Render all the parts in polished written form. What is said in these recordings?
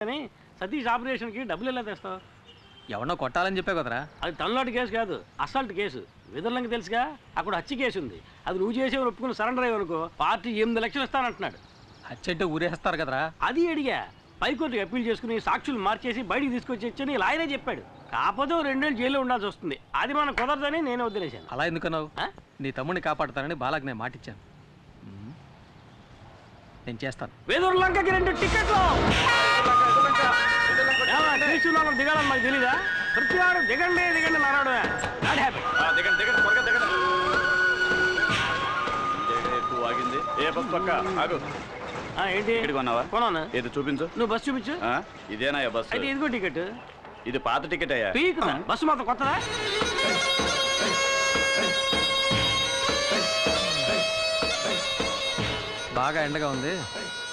కానీ సతీష్ ఆపరేషన్కి డబ్బులు ఎలా తెస్తావు? ఎవరినో కొట్టాలని చెప్పే కదరా. అది తనలాంటి కేసు కాదు, అసాల్ట్ కేసు. విదర్లంకి తెలుసుగా, అక్కడ హత్య కేసు ఉంది. అది నువ్వు చేసే ఒప్పుకుని సరెండర్ అయ్యనుకో పార్టీ 8 లక్షలు ఇస్తానంటున్నాడు. హత్య అంటే ఊరేస్తారు కదరా. అది అడిగా. పైకోర్టుకి అప్పీల్ చేసుకుని సాక్షులు మార్చేసి బయటికి తీసుకొచ్చి లాయరే చెప్పాడు. కాకపోతే 2 ఏళ్ళు జైల్లో ఉండాల్సి వస్తుంది. అది మనం కుదరదని నేను వదిలేశాను. అలా ఎందుకన్నావు? నీ తమ్ముడిని కాపాడుతానని బాలాకి నేను మాటిచ్చాను. నేను చేస్తాను. వేదూరులంకకి 2 టికెట్లు దిగాలని మాకు తెలీదా? ప్రతి వాడు దిగండి దిగండి నారాడు. ఏంటి కొన్నాను? ఏది చూపించు. నువ్వు బస్సు చూపించు. ఇదేనా బస్సు? అయితే ఇదిగో టికెట్. ఇది పాత టికెట్ అయ్యా. బస్సు మాత్రం కొత్తదా? బాగా ఎండగా ఉంది,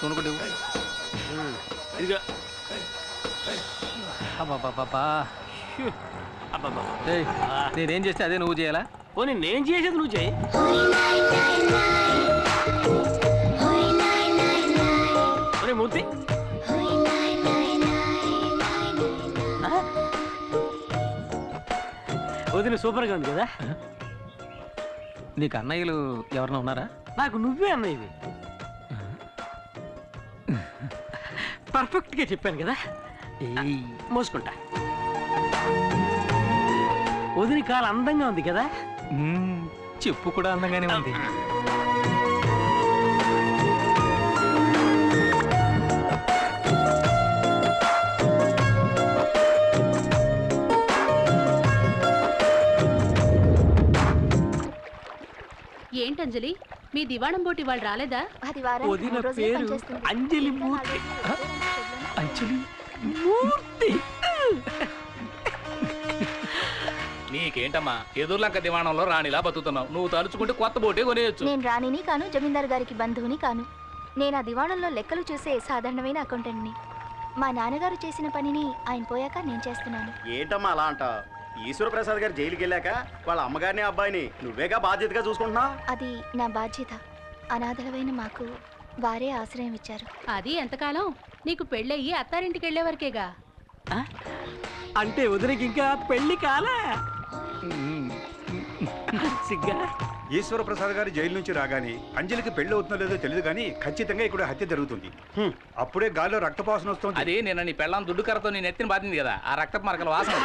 కొనుక్కుంటు. ఇదిగో. నేనేం చేస్తే అదే నువ్వు చేయాలా? పోనీ నేను చేసేది నువ్వు చేయి. మూర్తి వదిన సూపర్గా ఉంది కదా. నీకు అన్నయ్యలు ఎవరన్నా ఉన్నారా? నాకు నువ్వే అన్నయ్యవి. పర్ఫెక్ట్గా చెప్పాను కదా. మోసుకుంటా. వదిన కాలు అందంగా ఉంది కదా. చెప్పు కూడా అందంగానే ఉంది. ఏంటంజలి, మీ దివాణం బోటి వాళ్ళు రాలేదా? వదిన పేరు అంజలి మూర్తి. అంజలి మూర్తి. నీకేంటమ్మా, ఎదుర్లంక దివాణంలో రాణిలా బతుకుతున్నావు. నువ్వు తలుచుకుంటే కొత్త బోటే కొనేయచ్చు. నేను రాణిని కాను, జమీందారు గారికి బంధువుని కాను. నేను ఆ దివాణంలో లెక్కలు చూసే సాధారణమైన అకౌంటెంట్ని. మా నాన్నగారు చేసిన పనిని ఆయన పోయాక నేను చేస్తున్నాను. ఏంటమ్మా అలా అంట? ఈశ్వర ప్రసాద్ గారు జైలుకి వెళ్ళాక వాళ్ళ అమ్మగారిని అబ్బాయిని నువ్వేగా బాధ్యతగా చూసుకుంటున్నా? అది నా బాధ్యత. అనాథలమైన మాకు వారే ఆశ్రయం ఇచ్చారు. అది ఎంతకాలం? నీకు పెళ్ళయ్యి అత్తారింటికి వెళ్లే వరకేగా. అంటే వదినకి ఇంకా పెళ్లి కాలే. సిగ్గా. ఈశ్వర ప్రసాద్ గారు జైలు నుంచి రాగానే అంజలికి పెళ్లి అవుతుందో లేదో తెలియదు కానీ ఖచ్చితంగా ఇక్కడ హత్య జరుగుతుంది. అప్పుడే గాల్లో రక్తపాసన వస్తుంది. అది నేను నీ పెళ్ళం దుడ్డు కర్రతో నీ నెత్తిని బాధింది కదా, ఆ రక్తపు మరకల వాసన.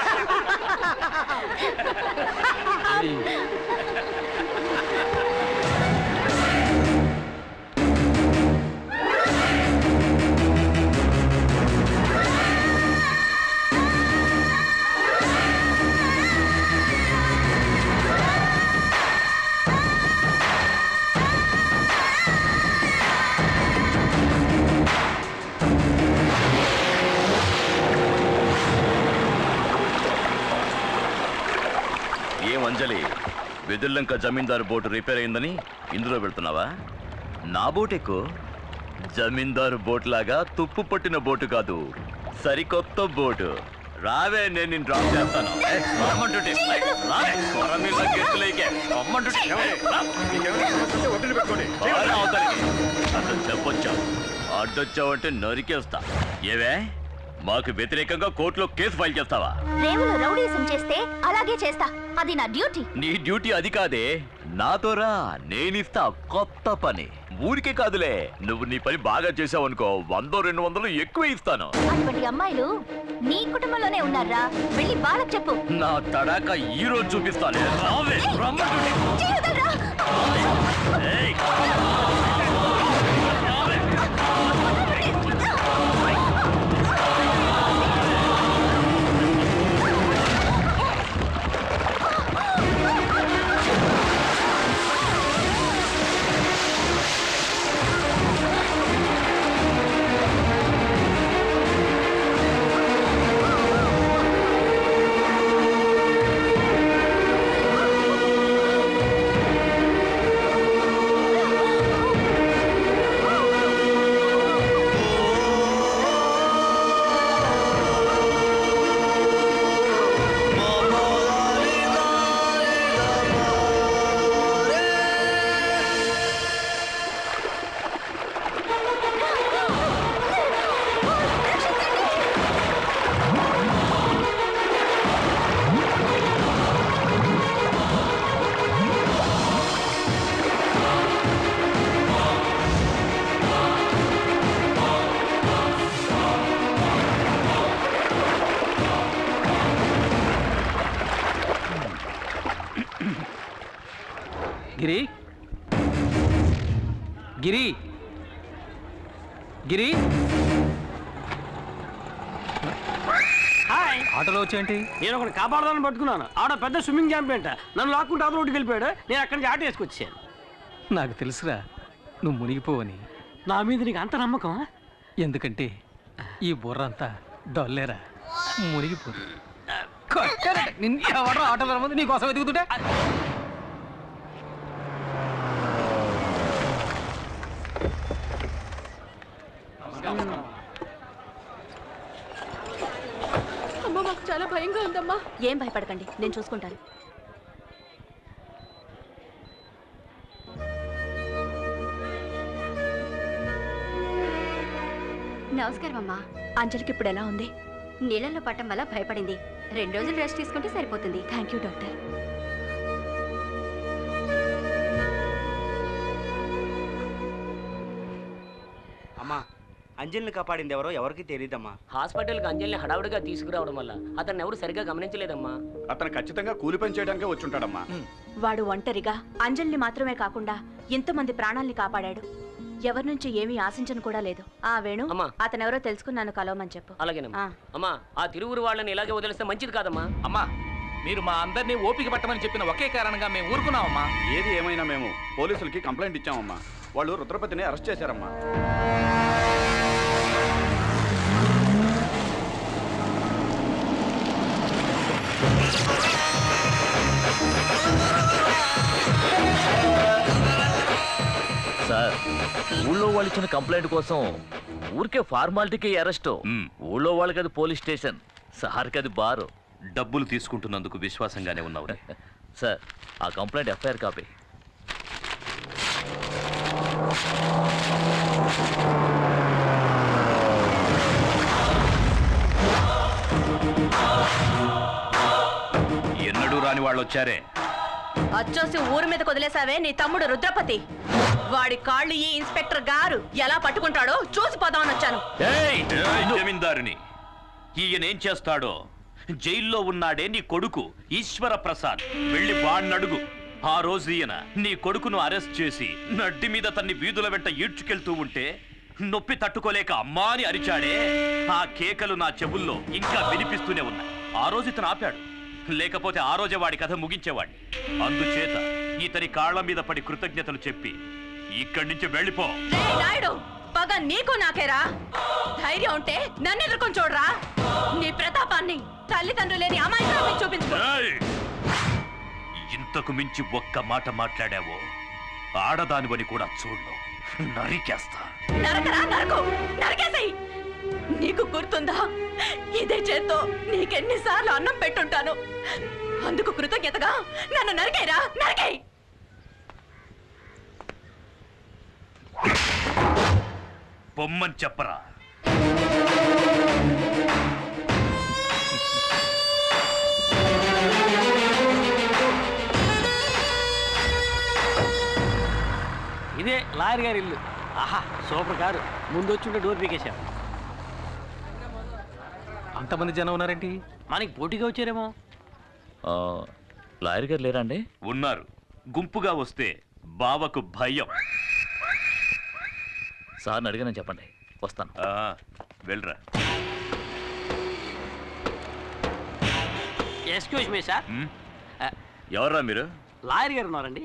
అంజలి, వెదుర్లంక జమీందారు బోటు రిపేర్ అయిందని ఇందులో పెడుతున్నావా? నా బోట్ ఎక్కువ. జమీందారు బోట్ లాగా తుప్పు పట్టిన బోటు కాదు, సరికొత్త బోటు. రావే, నేను నిన్ను డ్రాప్ చేస్తాను. అసలు చెప్పొచ్చా? అడ్డొచ్చావంటే నరికేస్తా. ఏవే, మాకు వ్యతిరేకంగా కోర్టులో కేసు ఫైల్ చేస్తావా? రేవులో రౌడీజం చేస్తే అలాగే చేస్తా. అది నా డ్యూటీ. నీ డ్యూటీ అది కాదే, నాతో రా, నేనిస్తా కొత్త పని. ఊరికే కాదులే, నువ్వు నీ పని బాగా చేసావనుకో 100-200 ఎక్కువ ఇస్తాను. అటువంటి అమ్మాయిలు నీ కుటుంబంలోనే ఉన్నారా? వెళ్ళి బాలకు చెప్పు. నా తడాక ఈ రోజు చూపిస్తానే. రావే, గిరి గిరి గిరి హాయ్, ఆటోలో వచ్చేంటి? నేను ఒకటి కాపాడదాన్ని పట్టుకున్నాను. ఆడ పెద్ద స్విమ్మింగ్ ఛాంపియన్ నన్ను లాక్కుంటే అవతల రోడ్డుకి వెళ్ళిపోయాడు. నేను అక్కడి నుంచి ఆటో వేసుకొచ్చాను. నాకు తెలుసురా నువ్వు మునిగిపోవని. నా మీద నీకు అంత నమ్మకం? ఎందుకంటే ఈ బుర్ర అంతా డొల్లేరా, మునిగిపోదు. ఎవడో ఆటోలో ముందు నీకోసం ఎదుగుతుంటే అమ్మ మాకు చాలా భయంగా ఉందమ్మా. ఏం భయపడకండి, నేను చూసుకుంటాను. నమస్కారం అమ్మా. అంజలికి ఇప్పుడు ఎలా ఉంది? నీళ్ళల్లో పట్టం వల్ల భయపడింది. 2 రోజులు రెస్ట్ తీసుకుంటే సరిపోతుంది. Thank you doctor. అమ్మా, అంజలిని కాపాడింది ఎవరో ఎవరికి తెలియదమ్మా. హాస్పిటల్కి అంజలిని హడావుడిగా తీసుకురావడం వల్ల అతన్ని ఎవరు సరిగ్గా గమనించలేదమ్మా. అతను ఖచ్చితంగా కూలి పని చేయడానికే వచ్చుంటాడమ్మా. వాడు ఒంటరిగా అంజలిని మాత్రమే కాకుండా ఎంతమంది ప్రాణాల్ని కాపాడాడు. ఎవరి నుంచి ఏమీ ఆశించను కూడా లేదు. ఆ వేణు, అమ్మా. అతనెవరో తెలుసుకున్నాను, కలవమని చెప్పు. అలాగేనమ్మా. అమ్మా, ఆ తిరువురు వాళ్ళని ఇలాగే వదిలేస్తే మంచిది కాదమ్మా. అమ్మా, మీరు మా అందరినీ ఓపిక పట్టమని చెప్పిన ఒకే కారణంగా మేము ఊరుకున్నామమ్మా. ఏది ఏమైనా మేము పోలీసులకి కంప్లైంట్ ఇచ్చామమ్మా. వాళ్ళు రుద్రపతిని అరెస్ట్ చేశారమ్మా. సార్, ఊళ్ళో వాళ్ళు ఇచ్చిన కంప్లైంట్ కోసం ఊరికే ఫార్మాలిటీకి అరెస్ట్. ఊళ్ళో వాళ్ళకి అది పోలీస్ స్టేషన్, సార్కి అది బారు. డబ్బులు తీసుకుంటున్నందుకు విశ్వాసంగానే ఉన్నావు. సార్, ఆ కంప్లైంట్ ఎఫ్ఐఆర్ కాపీ. ఎన్నడూ రాని వాళ్ళు వచ్చారే. అచ్చోసి ఊరి మీద వదిలేసావే నీ తమ్ముడు రుద్రపతి. వాడి కాళ్ళు ఈ ఇన్స్పెక్టర్ గారు ఎలా పట్టుకుంటాడో చూసి పోదామని వచ్చాను. జమీందారుని ఈయనేం చేస్తాడో. జైల్లో ఉన్నాడే నీ కొడుకు ఈశ్వర ప్రసాద్, వెళ్ళి వాణ్ణడుగు. ఆ రోజు ఈయన నీ కొడుకును అరెస్ట్ చేసి నడ్డి మీద తన్ని వీధుల వెంట ఈడ్చుకెళ్తూ ఉంటే నొప్పి తట్టుకోలేక అమ్మా అని అరిచాడే. ఆ కేకలు నా చెవుల్లో ఇంకా వినిపిస్తూనే ఉన్నాయి. ఆ రోజు ఇతను ఆపాడు, లేకపోతే ఆ రోజే వాడి కథ ముగించేవాడిని. అందుచేత ఇతని కాళ్ల మీద పడి కృతజ్ఞతలు చెప్పి ఇక్కడి నుంచి వెళ్ళిపో. నాయుడు, పగ నీకు నాకేరా. ధైర్యం ఉంటే నన్ను ఎదుర్కొని చూడరా. నీ ప్రతాపాన్ని తల్లిదండ్రులు లేని అమాయకురాల్ని చూపించుకో. ఇంతకు మించి ఒక్క మాట మాట్లాడావో ఆడదానివని కూడా చూడు, నరికేస్తా. నరకరా, నరకు, నరకేసాయి. నీకు గుర్తుందా, ఇదే చేత్తో నీకెన్నిసార్లు అన్నం పెట్టుంటాను. అందుకు కృతజ్ఞతగా నన్ను నరికేరా, నరికేయ్. పొమ్మని చెప్పరా. ఇదే లాయర్ గారి ఇల్లు. ఆహా, సూపర్ కారు. ముందు వచ్చి డోర్ పీకేశాం. అంతమంది జనం ఉన్నారేంటి? మనకి పోటీగా వచ్చారేమో. లాయర్ గారు లేరా అండి? ఉన్నారు. గుంపుగా వస్తే బావకు భయం. సార్ని అడిగానని చెప్పండి, వస్తాను. వెళ్ళరా. Excuse me sir. ఎవర్రా మీరు? లాయర్ గారు ఉన్నారండి.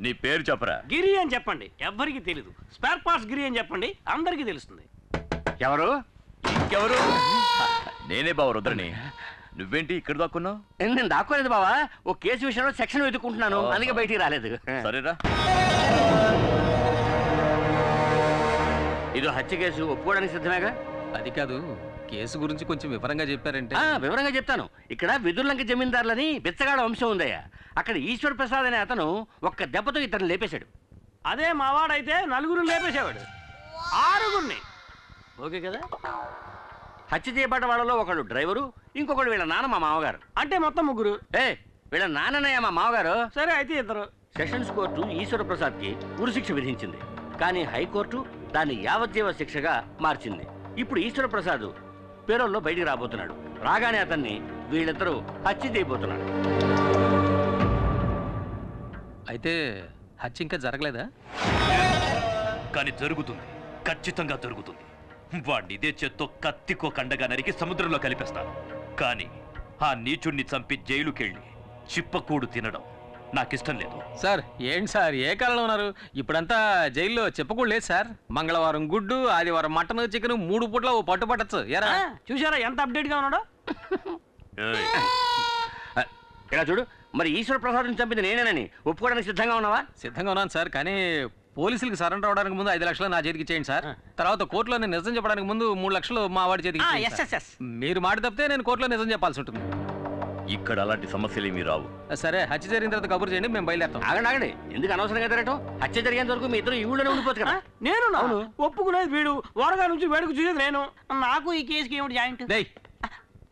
నీ పేరు చెప్పరా. గిరి అని చెప్పండి, ఎవ్వరికి తెలీదు. స్పేర్ పార్ట్స్ గిరి అని చెప్పండి, అందరికీ తెలుస్తుంది. ఎవరు? ఇంకెవరు? నేనే బావ రుద్రని. నువ్వేంటి ఇక్కడ దాక్కున్నావు? నేను దాక్కోలేదు బావా, ఓ కేసు విషయంలో సెక్షన్ వెతుక్కుంటున్నాను, అందుకే బయటికి రాలేదు. సరేరా. ఇది హత్య కేసు, ఒప్పుకోవడానికి సిద్ధమేగా? అది కాదు, కేసు గురించి కొంచెం వివరంగా చెప్పారంటే. వివరంగా చెప్తాను. ఇక్కడ విదుర్లంక జమీందారులని బిచ్చగాడ వంశం ఉందయ్యా. అక్కడ ఈశ్వర్ ప్రసాద్ అనే అతను ఒక్క దెబ్బతో ఇతను లేపేశాడు. అదే మావాడైతే 4 లేపేసేవాడు, 6. ఓకే కదా? హత్య చేయబడ్డ వాళ్ళలో ఒకడు డ్రైవరు, ఇంకొకడు వీళ్ళ నాన్న మా మామగారు. అంటే మొత్తం 3. వీళ్ళ నాన్ననయ్య మా మామగారు. సరే అయితే 2. సెషన్స్ కోర్టు ఈశ్వర ప్రసాద్కి ఉరిశిక్ష విధించింది, కానీ హైకోర్టు దాన్ని యావజ్జీవ శిక్షగా మార్చింది. ఇప్పుడు ఈశ్వర ప్రసాద్ పేరోల్లో బయటికి రాబోతున్నాడు. రాగానే అతన్ని వీళ్ళిద్దరూ హత్య చేయబోతున్నాడు. అయితే హత్య ఇంకా జరగలేదా? కానీ జరుగుతుంది, ఖచ్చితంగా జరుగుతుంది. వాడిని ఇదే చేత్తో కత్తికో కండగా నరికి సముద్రంలో కలిపేస్తాను. కానీ ఆ నీచుణ్ణి చంపి జైలుకెళ్ళి చిప్పకూడు తినడం నాకిష్టం లేదు. సార్ ఏంటి సార్ ఏ కాలంలో ఉన్నారు? ఇప్పుడంతా జైల్లో చెప్పకూడదు లేదు సార్. మంగళవారం గుడ్డు, ఆదివారం మటన్, చికెన్ 3 పూట్ల ఓ పట్టు పట్టచ్చు. ఎరా చూసారా ఎంత అప్డేట్ గా ఉన్నాడో? ఇలా చూడు, మరి ఈశ్వర ప్రసాద్ చంపింది నేనేనని ఒప్పుకోవడానికి సిద్ధంగా ఉన్నావా? సిద్ధంగా ఉన్నాను సార్, కానీ పోలీసులకు సరెండర్ అవడానికి ముందు 5 లక్షలు నా చేతికి ఇచ్చేయండి సార్. తర్వాత కోర్టులో నేను నిజం చెప్పడానికి ముందు 3 లక్షలు మా వాడి చేతికి ఇచ్చేయండి సార్. మీరు మాట తప్పితే నేను కోర్టులో నిజం చెప్పాల్సి ఉంటుంది. ఇక్కడ అలాంటి సమస్యలేమీ రావు. సరే, హత్య జరిగిన తర్వాత కబురు చేయండి, మేము బయలుదేరుతాం. ఆగండి, ఎందుకు అనవసరంగా తిరగటం? హత్య జరిగేంత వరకు మీ ఇద్దరు ఈ ఊళ్ళోనే ఉండిపోవచ్చు కదా. నేను ఒప్పుకునేది వీడు, వరగా నుంచి వేడుకు చూసేది నేను. నాకు ఈ కేసుకి ఏమిటి జాయింట్?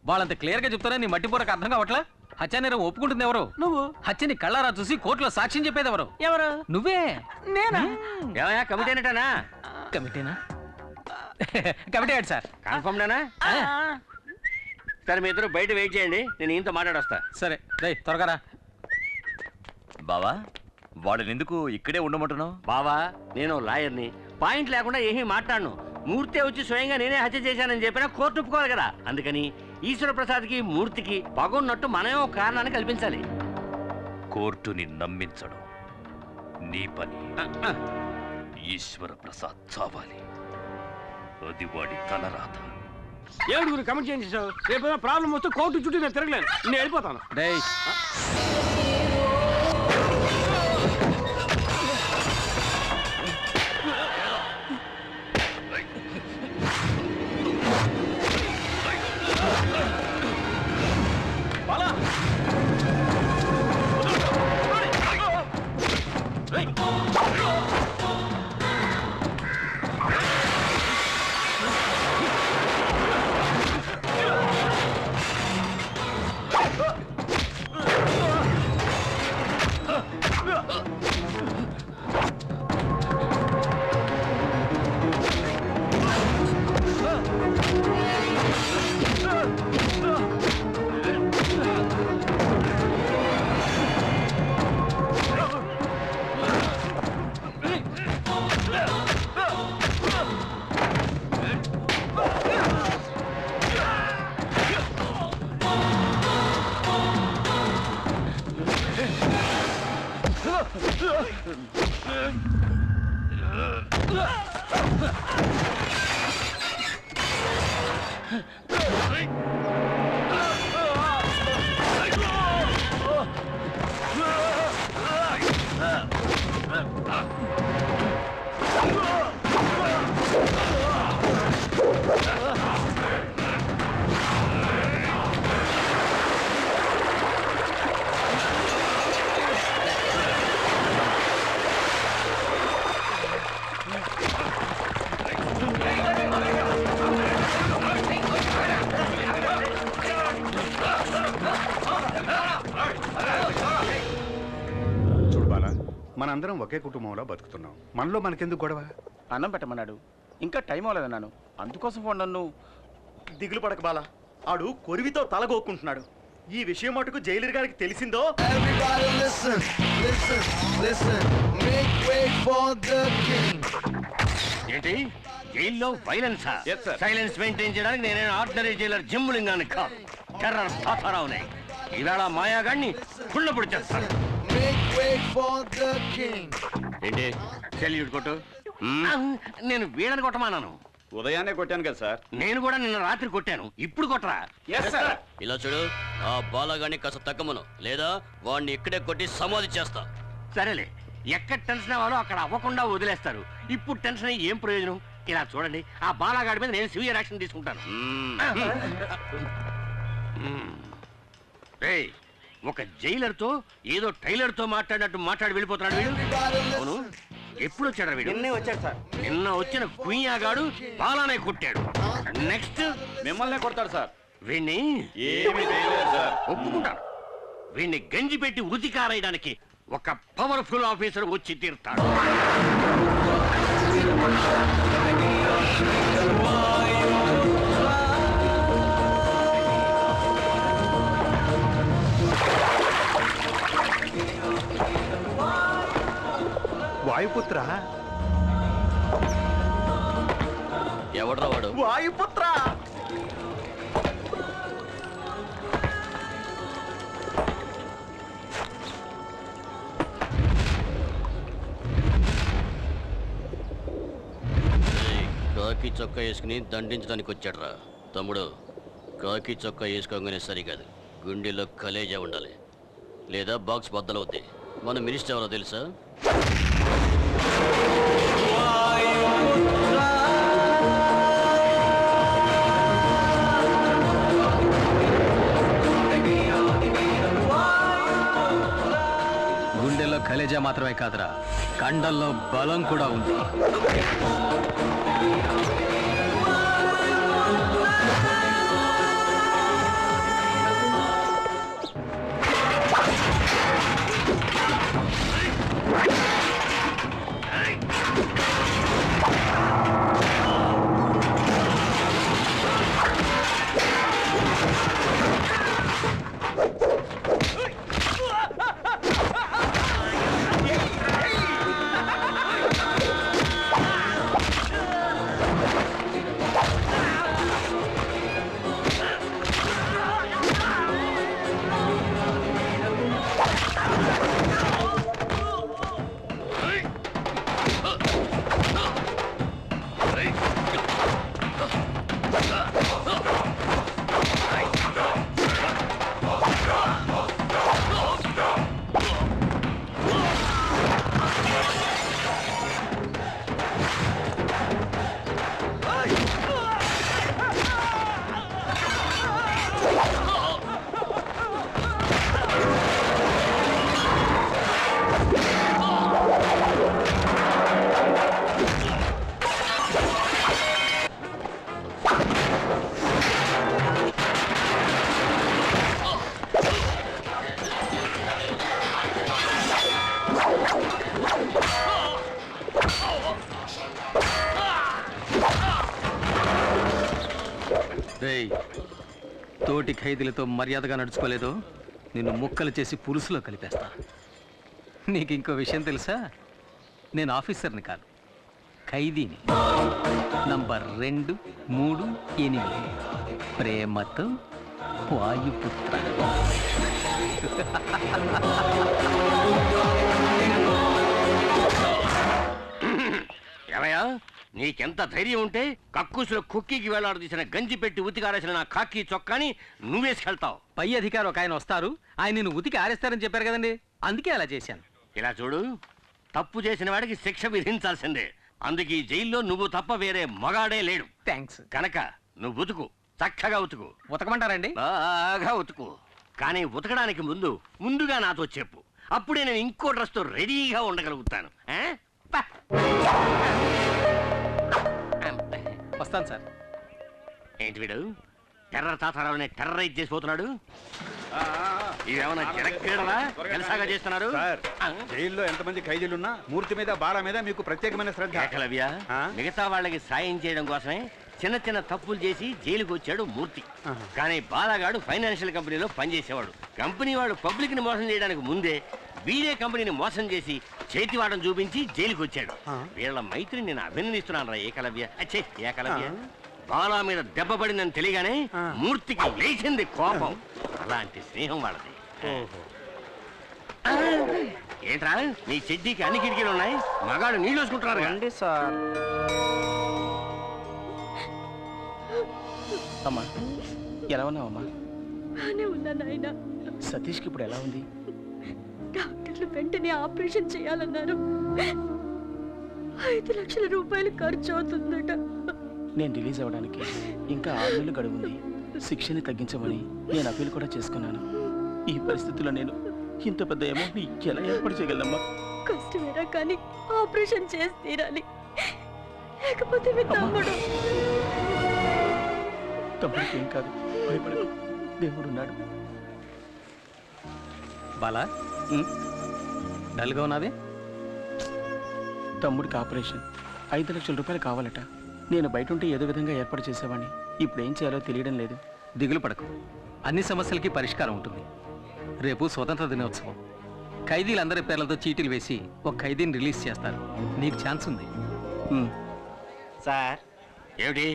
వాళ్ళంత క్లియర్ గా చెప్తారా నీ మట్టిపూరకు అర్థం కావట్లా? హత్య నేరం ఒప్పుకుంటుంది ఎవరు? నువ్వు. హత్యని కళ్ళారా చూసి కోర్టులో సాక్ష్యం చెప్పేది ఎవరు? ఎవరు? నువ్వే. నేనా? ఏమయ్యా, కమిటీనేటనా? కమిటీనా? కమిటీ ఏంటి సార్? కన్ఫర్మ్డేనా? సరే, మీ ఇద్దరు బయట వెయిట్ చేయండి, నేను ఈయనతో మాట్లాడొస్తా. సరే, త్వరగా రా. బావా, వాడిని ఎందుకు ఇక్కడే ఉండమంటున్నావు? బావా, నేను లాయర్ని, పాయింట్ లేకుండా ఏమీ మాట్లాడను. మూర్తి వచ్చి స్వయంగా నేనే హత్య చేశానని చెప్పినా కోర్టు ఒప్పుకోవాలి కదా. అందుకని ఈశ్వర ప్రసాద్కి మూర్తికి పగున్నట్టు మనమే ఒక కారణాన్ని కల్పించాలి. కోర్టుని నమ్మించడం నీ పని. ఈశ్వర ప్రసాద్ చావాలి, అది వాడి తలరాత. ఏడుగురు కమెంట్ చేయించావు. రేపు ప్రాబ్లం వస్తే కోర్టు చుట్టూ నేను తిరగలేను, నేను వెళ్ళిపోతాను. మనందరం ఒకే కుటుంబంలో బతుకుతున్నాం. మనలో మనకెందుకు గొడవ? అన్నం పెట్టమన్నాడు, ఇంకా టైం అవ్వలేదన్నాను, అందుకోసం ఫోన్. నన్ను దిగులు పడక బాలా, ఆడు కొరివితో తలగొక్కుంటున్నాడు. ఈ విషయం మటుకు జైలర్ గారికి తెలిసిందో ఏంటి జైల్లో వైలెన్సా? సైలెన్స్ మెయింటైన్ చేయడానికి నేనే ఆర్డినరీ జైలర్ జిమ్ములింగాన్ని కాదు, టెర్రర్ తాతారావునే. ఈవేళ మాయాగాడిని పుల్ల పొడిచేస్తాను. ఏంటి సెల్యూట్ కొట్టు? నేను వీళ్ళని కొట్టమానాను. ఉదయాన్నే కొట్టాను కదా సార్. నేను కూడా నిన్న రాత్రి కొట్టాను, ఇప్పుడు కొట్టరా? ఇలా చూడు, ఆ బాలగాన్ని కాస్త తగ్గమను, లేదా వాడిని ఇక్కడే కొట్టి సమాధి చేస్తా. సరేలే, ఎక్కడ టెన్షన్ అవ్వాలో అక్కడ అవ్వకుండా వదిలేస్తారు. ఇప్పుడు టెన్షన్ అయ్యి ఏం ప్రయోజనం? ఇలా చూడండి, ఆ బాలగాడి మీద నేను సివియర్ యాక్షన్ తీసుకుంటాను. ఒక జైలర్ తో ఏదో టైలర్ తో మాట్లాడినట్టు మాట్లాడి వెళ్ళిపోతున్నాడు వీడు. అవును, ఎప్పుడు వచ్చాడు వీడు? నిన్నే వచ్చాడు సార్. నిన్న వచ్చిన కుయ్యాగాడు బాలానే కొట్టాడు. నెక్స్ట్ మిమ్మల్నే కొడతాడు సార్. వీణ్ణి ఒప్పుకుంటాను. వీణ్ణి గంజి పెట్టి ఉతికారేయడానికి ఒక పవర్ఫుల్ ఆఫీసర్ వచ్చి తీరుతాడు. వాయుపుత్ర ఎవడ్రా వాడు? వాయుపుత్ర కాకి చొక్కా వేసుకుని దండించడానికి వచ్చాడ్రా. తమ్ముడు, కాకి చొక్కా వేసుకోగానే సరికాదు, గుండెలో కలేజా ఉండాలి, లేదా బాక్స్ బద్దలవుద్ది. మన మినిస్టర్ ఎవరో తెలుసా? గుండెల్లో కలేజా మాత్రమే కాదురా, కండల్లో బలం కూడా ఉంది. తోటి ఖైదీలతో మర్యాదగా నడుచుకోలేదో నిన్ను ముక్కలు చేసి పులుసులో కలిపేస్తా. నీకు ఇంకో విషయం తెలుసా? నేను ఆఫీసర్ని కాదు, ఖైదీని. నంబర్ 2, 3, 8. ప్రేమతో వాయుపుత్ర. ఏమయ్యా, నీకెంత ధైర్యం ఉంటే కక్కుసులో కుక్కీకి వేలాడదీసిన గంజి పెట్టి ఉతికారేసిన నా కాకి చొక్కాని నువ్వేసుకెళ్తావు? పై అధికారి ఒక ఆయన వస్తారు, ఆయన నిన్ను ఉతికి ఆరేస్తారని చెప్పారు కదండి, అందుకే అలా చేశాను. ఇలా చూడు, తప్పు చేసిన వాడికి శిక్ష విధించాల్సిందే. అందుకే ఈ జైల్లో నువ్వు తప్ప వేరే మగాడే లేడు. థ్యాంక్స్. కనుక నువ్వు ఉతుకు, చక్కగా ఉతుకు. ఉతకమంటారండి? బాగా ఉతుకు. కానీ ఉతకడానికి ముందుగా నాతో చెప్పు, అప్పుడే నేను ఇంకో డ్రెస్తో రెడీగా ఉండగలుగుతాను. వస్తాను సార్. ఏంటి వీడు టెర్రర్ తాతారావుని టెర్రరైజ్ చేసిపోతున్నాడు? ఇదేమన్నా జనక్రీడలా జలసాగా చేస్తున్నారు? జైల్లో ఎంతమంది ఖైదీలున్నా మూర్తి మీద బాల మీద మీకు ప్రత్యేకమైన శ్రద్ధ. ఏకలవ్య, మిగతా వాళ్ళకి సాయం చేయడం కోసమే చిన్న చిన్న తప్పులు చేసి జైలుకు వచ్చాడు మూర్తి. కానీ బాలగాడు ఫైనాన్షియల్ కంపెనీలో పనిచేసేవాడు. కంపెనీ వాడు పబ్లిక్ ని మోసం చేయడానికి ముందే వీడే కంపెనీని మోసం చేసి చేతివాడని చూపించి జైలుకి వచ్చాడు. వీళ్ళ మైత్రిని నేను అభినందిస్తున్నాను రా ఏకలవ్య. అచ్చే ఏకలవ్య, బాలా మీద దెబ్బ పడిందని తెలియగానే మూర్తికి లేచింది కోపం. అలాంటి స్నేహం వాళ్ళది. ఏంట్రా నీ చెడ్డీకి అన్ని కిటికీలు ఉన్నాయి, మగాడు నీళ్ళు వేసుకుంటున్నారు సార్. అమ్మా ఎలా ఉన్నావమ్మా? బానే ఉన్నా నాయనా. సతీష్కి ఇప్పుడు ఎలా ఉంది? డాక్టర్లు వెంటనే ఆపరేషన్ చేయాలన్నారు. 5 లక్షల రూపాయలు ఖర్చు అవుతుందట. నేను రిలీజ్ అవ్వడానికి ఇంకా 6 నెలలు గడువుంది. శిక్షని తగ్గించమని నేను అప్పీల్ కూడా చేసుకున్నాను. ఈ పరిస్థితుల్లో నేను ఇంత పెద్ద అమౌంట్ని ఎలా ఏర్పాటు చేయగలమ్మా? కష్టమేరా కానీ ఆపరేషన్ చేసి తీరాలి, లేకపోతే మీ తమ్ముడికి ఏం కాదు, భయపడకు, దేవుడున్నాడు. బాలా డల్గా ఉన్నావే? తమ్ముడికి ఆపరేషన్ 5 లక్షల రూపాయలు కావాలట. నేను బయట ఉంటే ఏదో విధంగా ఏర్పాటు చేసేవాడిని. ఇప్పుడు ఏం చేయాలో తెలియడం లేదు. దిగులు పడకు, అన్ని సమస్యలకి పరిష్కారం ఉంటుంది. రేపు స్వతంత్ర దినోత్సవం. ఖైదీలందరి పేర్లతో చీటీలు వేసి ఒక ఖైదీని రిలీజ్ చేస్తారు. నీకు ఛాన్స్ ఉంది. సార్ ఏమిటి?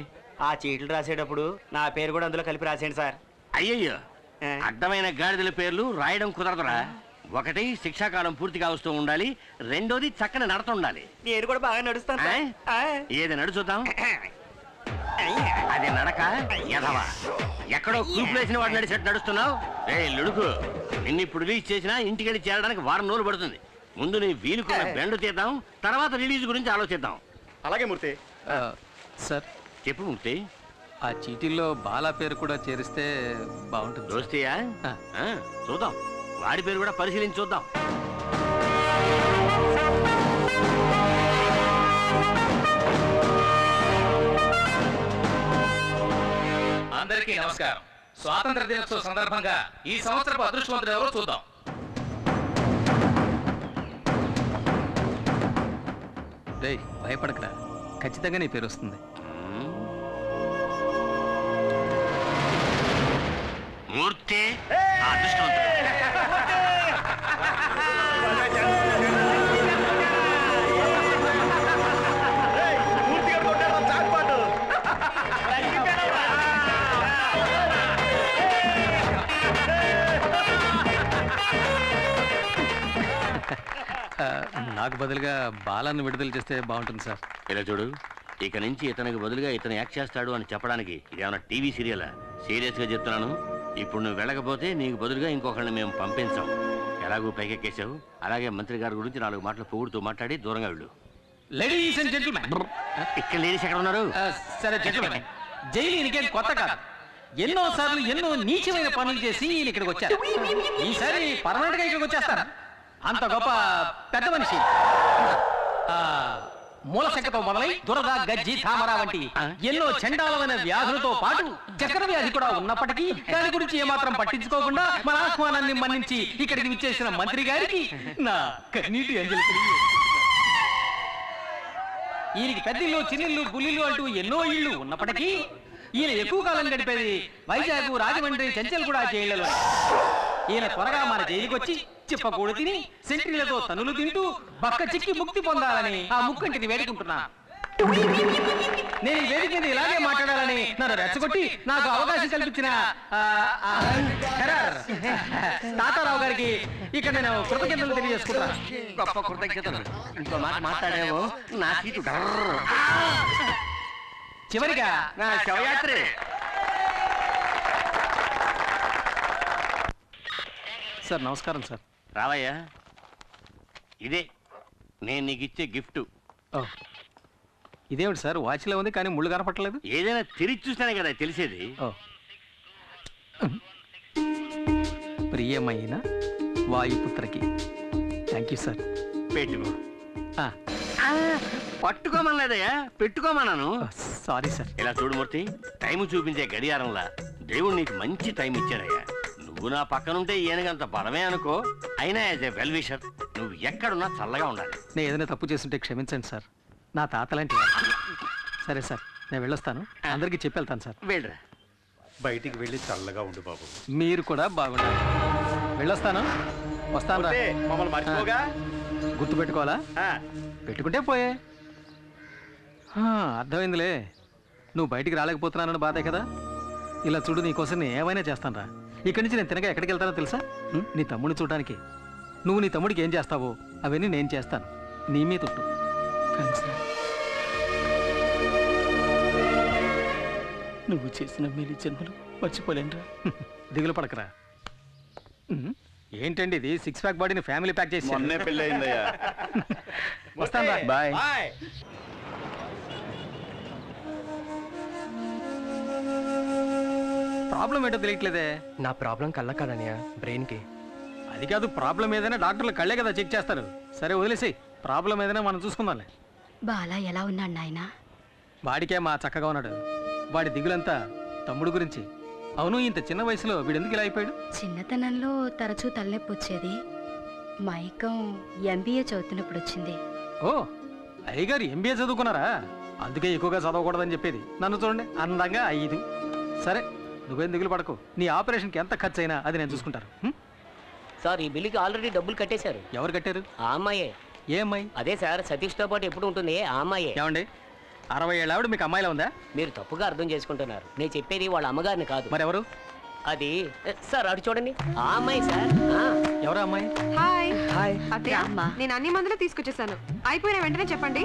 ఆ చీట్లు రాసేటప్పుడు నా పేరు కూడా అందులో కలిపి రాసేయండి సార్. అయ్యయ్యో, అడ్డమైన గాడిదల పేర్లు రాయడం కుదరదురా. ఒకటి శిక్షాకాలం పూర్తిగా వస్తూ ఉండాలి, రెండోది చక్కని నడత ఉండాలి. నేను కూడా బాగా నడుస్తాను. ఏది నడుచుద్దాం. అది నడక ఎదవా, ఎక్కడో కూపులేసిన వాడు నడిచేట్టు నడుస్తున్నావు. లుడుకు, నిన్నిప్పుడు రిలీజ్ చేసినా ఇంటికి వెళ్ళి చేరడానికి వారం రోజులు పడుతుంది. ముందు నీ వీలుకున్న బెండు తీద్దాం, తర్వాత రిలీజ్ గురించి ఆలోచిద్దాం. అలాగే మూర్తి. సార్ చెప్పు మూర్తి. ఆ చీటీల్లో బాలా పేరు కూడా చేరిస్తే బాగుంటుంది. దోస్తీయా? చూద్దాం, వాడి పేరు కూడా పరిశీలించి చూద్దాం. అందరికీ నమస్కారం. స్వాతంత్ర దినోత్సవ సందర్భంగా ఈ సంవత్సరపు అదృష్టవంతుడు ఎవరో చూద్దాం. రేయ్, భయపడకరా, ఖచ్చితంగా నీ పేరు వస్తుంది. మూర్తి అదృష్టవంతుడు. నాకు బదులుగా బాలాన్ని విడుదల చేస్తే బాగుంటుంది సార్. ఇలా చూడు, ఇక నుంచి ఇతనికి బదులుగా ఇతను యాక్ట్ చేస్తాడు అని చెప్పడానికి ఇదేమన్నా టీవీ సీరియలా? సీరియస్ గా చెప్తున్నాను. ఇప్పుడు నువ్వు వెళ్ళకపోతే నీకు బదులుగా ఇంకొకరిని మేము పంపించాం. ఎలాగూ పైకెక్కేశావు, అలాగే మంత్రి గారి గురించి 4 మాటలు పొగుడుతూ మాట్లాడి దూరంగా వెళ్ళు. లేడీస్ అండ్ జెంటిల్మెన్, ఇక్కడ లేడీస్ ఎక్కడ ఉన్నారు? సరే జెంటిల్మెన్, జైలు ఈయనకేం కొత్త కాదు. ఎన్నో సార్లు ఎన్నో నీచమైన పనులు చేసి ఈయన ఇక్కడికి వచ్చారు. ఈసారి పర్మనెంట్ గా ఇక్కడికి వచ్చేస్తారు. అంత గొప్ప పెద్ద మనిషి. మూల శంకతో మొదలై దురద, గజ్జి, తామర వంటి ఎన్నో చండాలమైన వ్యాధులతో పాటు చక్కెర వ్యాధి కూడా ఉన్నప్పటికీ దాని గురించి ఏమాత్రం పట్టించుకోకుండా మన ఆహ్వానాన్ని మన్నించి ఇక్కడికి విచ్చేసిన మంత్రి గారికి నా కన్నీటి అంజలి. ఈయనకి పెద్దిల్లు, చిన్నిల్లు, గుల్లిల్లు అంటూ ఎన్నో ఇళ్ళు ఉన్నప్పటికీ ఈయన ఎక్కువ కాలం గడిపేది వైజాగ్, రాజమండ్రి, చెంచల్గూడ జైళ్లలో. ఈయన త్వరగా మన జైలుకి వచ్చి చిప్పకూడు తిని సెంట్రీలతో తనులు తింటూ బక్క చిక్కి ముక్తి పొందాలని ఆ ముక్కంటిని వేడుకుంటున్నా. నేను ఈ వేదిక మీద ఇలాగే మాట్లాడాలని నన్ను రెచ్చగొట్టి నాకు అవకాశం కల్పించిన తాతారావు గారికి ఇక్కడ నేను కృతజ్ఞతలు తెలియజేసుకుంటాను. గొప్ప కృతజ్ఞతలు. ఇంకో మాట మాట్లాడేమో నా సీటు చివరిగా నా శవయాత్రే. సార్ నమస్కారం సార్. రావయ్యా, ఇదే నేను నీకు ఇచ్చే గిఫ్ట్. ఇదేమిటి సార్, వాచ్లో ఉంది కానీ ముళ్ళు కనపట్టలేదు? ఏదైనా తిరిగి చూస్తేనే కదా తెలిసేది. ప్రియమైన వాయుపుత్రకి. Thank you sir. పెట్టుకో. పట్టుకోమనలేదయ్యా, పెట్టుకోమన్నాను. Sorry sir. ఇలా చూడు మూర్తి, టైం చూపించే గడియారంలా దేవుడు నీకు మంచి టైం ఇచ్చాడయ్యా. నువ్వు నా పక్కనుంటే ఈయనకంత బలమే అనుకో. అయినా యాజ్ ఏ వెల్ విషర్ నువ్వు ఎక్కడున్నా చల్లగా ఉండాలి. నేను ఏదైనా తప్పు చేస్తుంటే క్షమించండి సార్, నా తాతలాంటి వాడు. సరే సార్, నేను వెళ్ళొస్తాను. అందరికీ చెప్పి వెళ్తాను సార్. వెళ్ళరా. బయటికి వెళ్ళి చల్లగా ఉండు బాబు. మీరు కూడా బాగుండాలి. వెళ్ళొస్తాను. వస్తాను. మమ్మల్ని మర్చిపోగా. గుర్తు పెట్టుకోవాలా? పెట్టుకుంటే పోయే. అర్థమైందిలే, నువ్వు బయటికి రాలేకపోతున్నానని బాధే కదా. ఇలా చూడు, నీకోసం నేను ఏమైనా చేస్తాను రా. ఇక్కడి నుంచి నేను తినగా ఎక్కడికి వెళ్తానో తెలుసా? నీ తమ్ముడిని చూడడానికి. నువ్వు నీ తమ్ముడికి ఏం చేస్తావో అవన్నీ నేను చేస్తాను. నీ మీద తొట్టు. నువ్వు చేసిన మేలు జన్మలు మర్చిపోలేనురా. దిగులు పడకరా. ఏంటండి ఇది, 6 ప్యాక్ బాడీని ఫ్యామిలీ ప్యాక్ చేసి మొన్నే పెళ్ళి అయిందయ్యా. వస్తాను రా. బాయ్. ప్రాబ్లం ఏంటో తెలియట్లేదే. నా ప్రాబ్లం కళ్ళ కాదనియా, బ్రెయిన్కి. అది కాదు, ప్రాబ్లం ఏదైనా డాక్టర్లు కళ్ళే కదా చెక్ చేస్తారు. సరే వదిలేసేయ్, ప్రాబ్లం ఏదైనా మనం చూసుకుందాంలే. బాలా ఎలా ఉన్నాడు నాయనా? వాడికే మా చక్కగా ఉన్నాడు. వాడి దిగులంతా తమ్ముడు గురించి. అవును, ఇంత చిన్న వయసులో వీడెందుకు ఇలా అయిపోయాడు? చిన్నతనంలో తరచూ తలనొప్పి వచ్చేది. మైకం ఎంబీఏ చదువుతున్నప్పుడు వచ్చింది. ఓ, అయ్యగారు ఎంబీఏ చదువుకున్నారా? అందుకే ఎక్కువగా చదవకూడదని చెప్పేది. నన్ను చూడండి, అందంగా 5. సరే, నువ్వేం దిగులు పడకు. నీ ఆపరేషన్కి ఎంత ఖర్చు అయినా అది నేను చూసుకుంటాను. సార్ ఈ బిల్లుకి ఆల్రెడీ డబ్బులు కట్టేశారు. ఎవరు కట్టారు? ఆ అమ్మాయే. ఏ అమ్మాయి? అదే సార్, సతీష్తో పాటు ఎప్పుడు ఉంటుంది ఆ అమ్మాయే. ఏమండి 60 ఏళ్ళ ఆవిడ మీకు అమ్మాయిలా ఉందా? మీరు తప్పుగా అర్థం చేసుకుంటున్నారు. నేను చెప్పేది వాళ్ళ అమ్మగారిని కాదు. మరెవరు? అది సార్ అటు చూడండి, ఆ అమ్మాయి సార్. ఎవరు అమ్మాయి? హాయ్. హాయ్. అత్తయ్య, నేను అన్ని మందులు తీసుకొచ్చేసాను. అయిపోయిన వెంటనే చెప్పండి.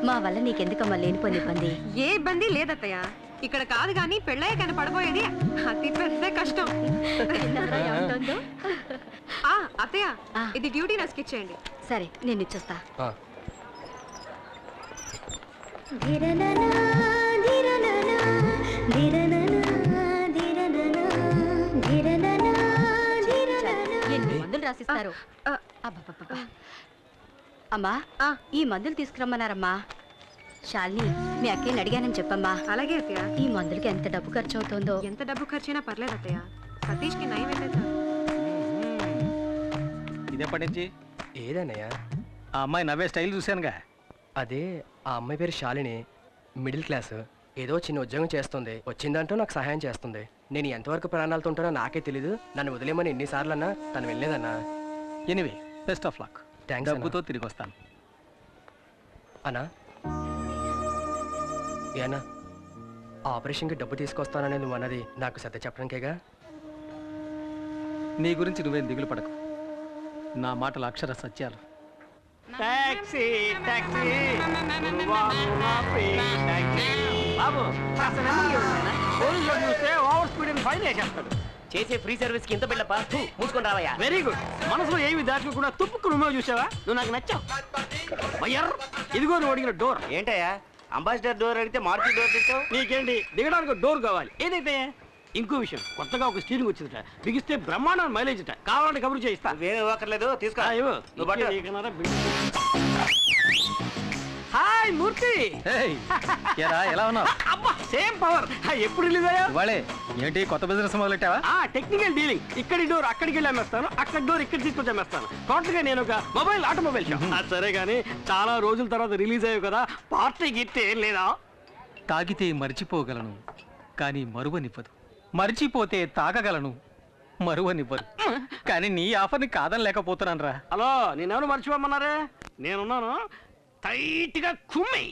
మా వల్ల నీకెందుకమ్మా లేనిపోని ఇబ్బంది? ఏ ఇబ్బంది లేదత్తయ్య. ఇక్కడ కాదు కానీ పెళ్ళయ్య కానీ పడబోయేది అతి పెద్ద కష్టం. అత్తయ్య, ఇది డ్యూటీ నస్కి ఇచ్చేయండి. సరే, నేను ఇచ్చేస్తా. ఎన్ని మందులు రాసిస్తారు? అమ్మా, ఈ మందులు తీసుకురమ్మన్నారమ్మా. శాలిని, మీ అక్కని అడిగానని చెప్పమ్మా. అలాగే అత్తయ్య. ఈ మందులకి ఎంత డబ్బు ఖర్చు అవుతుందో? ఎంత డబ్బు ఖర్చైనా పర్లేదు అత్తయ్య. సతీష్కి నయం అయితే ఇదేపటి నుంచి? ఏదన్నయ్య? ఆ అమ్మాయి నవ్వే స్టైల్ చూశానుగా. అదే, ఆ అమ్మాయి పేరు శాలిని, మిడిల్ క్లాస్. ఏదో చిన్న ఉద్యోగం చేస్తుంది. వచ్చిందంటూ నాకు సహాయం చేస్తుంది. నేను ఎంతవరకు ప్రాణాలతో ఉంటానో నాకే తెలీదు. నన్ను వదిలేమని ఎన్నిసార్లు అన్నా తను వెళ్ళలేదన్నా. Anyway, best of luck. Thanks. డబ్బుతో తిరిగి వస్తాను. అన్నా, ఏనా ఆపరేషన్కి డబ్బు తీసుకొస్తానని నువ్వు అన్నది నాకు సత్య చెప్పడానికేగా? నీ గురించి నువ్వేం దిగులు పడకు. నా మాటలు అక్షర సత్యాలు. టాక్సీ టాక్సీ బాబు, కాస్త నెమ్మదిగా ఉండు. పోలీసులు చూస్తే ఓవర్ స్పీడ్ అని ఫైన్ వేసేస్తాడు. చేసే ఫ్రీ సర్వీస్ కి ఇంత బిళ్ళప్ప, మూసుకొని రావయ్యా. Very good. మనసులో ఏమి దాచుకోకుండా తుప్పుకు నువ్వు చూసావా? నువ్వు నాకు నచ్చావు. ఇదిగో నువ్వు అడిగిన డోర్. ఏంటయ్యా అంబాసిడర్ డోర్ అడిగితే మారుతి డోర్ తెచ్చావు? నీకేంటి, దిగడానికి డోర్ కావాలి. ఏదైతే ఇంకో విషయం, కొత్తగా ఒక స్టీరింగ్ వచ్చిందట, బిగిస్తే బ్రహ్మాండం మైలేజ్ అట. కావాలంటే కబురు చేయిస్తా. వేరే ఇవ్వక్కర్లేదు, తీసుకో. హాయ్ మూర్తి. ఎలా ఉన్నావు? అబ్బా, సేమ్ పవర్. ఎప్పుడు రిలీజ్ అయ్యా? ఇవాళే. ఏంటి కొత్త బిజినెస్ మొదలెట్టావా? Technical dealing. ఇక్కడి డోర్ అక్కడికి వెళ్ళి అమ్మేస్తాను, అక్కడ డోర్ ఇక్కడ తీసుకొచ్చి అమ్మేస్తాను. టోటల్ గా నేను ఒక ఆటోమొబైల్ షాప్. సరే గానీ, చాలా రోజుల తర్వాత రిలీజ్ అయ్యావు కదా, పార్టీ గిట్టే ఏం లేదా? తాగితే మర్చిపోగలను, కానీ మరువనివ్వదు. మర్చిపోతే తాగగలను, మరువనివ్వరు. కానీ నీ ఆఫర్ని కాదనలేకపోతున్నాను రా. హలో, నేనెవరు మర్చిపోమన్నారే? నేనున్నాను. టైట్ గా కుమ్మి